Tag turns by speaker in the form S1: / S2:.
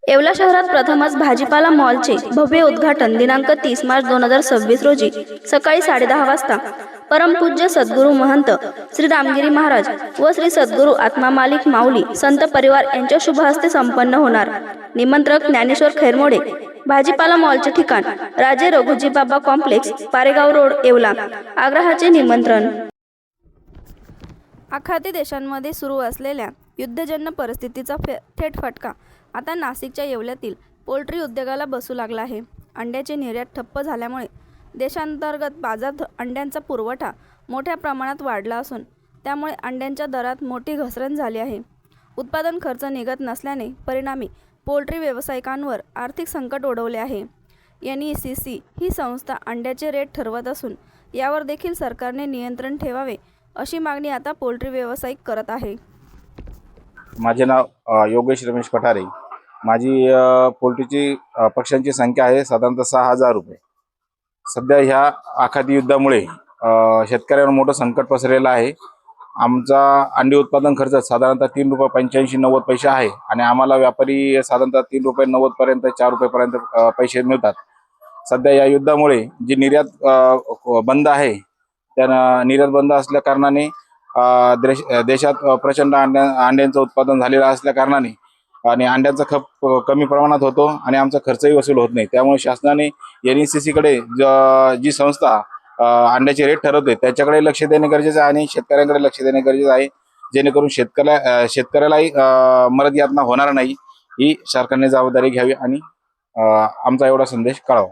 S1: येवला शहरात प्रथमच भाजीपाला मॉलचे भव्य उद्घाटन दिनांक 30 मार्च 2026 रोजी सकाळी 10:30 वाजता परमपूज्य सद्गुरू महंत श्री रामगिरी महाराज व श्री सद्गुरू आत्मा मालिक माऊली संत परिवार यांच्या शुभ हस्ते संपन्न होणार। निमंत्रक ज्ञानेश्वर खैरमोडे। भाजीपाला मॉलचे ठिकाण राजे रघुजी बाबा कॉम्प्लेक्स, पारेगाव रोड, येवला। आग्रहाचे निमंत्रण। आखाती देशांमध्ये सुरू असलेल्या युद्धजन्य परिस्थितीचा थेट फटका आता नाशिकच्या येवल्यातील पोल्ट्री उद्योगाला बसू लागला आहे। अंड्याची निर्यात ठप्प झाल्यामुळे देशांतर्गत बाजारात अंड्यांचा पुरवठा मोठ्या प्रमाणात वाढला असून त्यामुळे अंड्यांच्या दरात मोठी घसरण झाली आहे। उत्पादन खर्च निघत नसल्याने परिणामी पोल्ट्री व्यावसायिकांवर आर्थिक संकट ओढवले आहे। NECC ही संस्था अंड्याचे रेट ठरवत असून यावर देखील सरकारने नियंत्रण ठेवावे अशी मागणी आता पोल्ट्री व्यावसायिक करत आहे।
S2: माझे नाव योगेश रमेश पठारे। माझी पोल्ट्रीची पक्ष्यांची संख्या आहे साधारणतः 6,000 रुपये। सध्या ह्या आखाती युद्धामुळे शेतकऱ्यांवर मोठं संकट पसरलेलं आहे। आमचा अंडी उत्पादन खर्च साधारणतः ₹3.85-90 आहे आणि आम्हाला व्यापारी साधारणतः ₹3.90 पर्यंत 4 रुपयेपर्यंत पैसे मिळतात। सध्या या युद्धामुळे जी निर्यात बंद आहे त्या निर्यात बंद असल्या कारणाने देशात प्रचंड अंड्यांचं उत्पादन झालेलं असल्या कारणाने आणि अंड्यांचा खप कमी प्रमाणात होतो आणि आमचा खर्चही वसूल होत नाही। त्यामुळे शासनाने NECC कडे जी संस्था अंड्याचे रेट ठरवते त्याच्याकडे लक्ष देणे गरजेचं आहे आणि शेतकऱ्यांकडे लक्ष देणे गरजेचं आहे, जेणेकरून शेतकऱ्यालाही मरत यातना होणार नाही। ही सरकारने जबाबदारी घ्यावी आणि आमचा एवढा संदेश कळावा।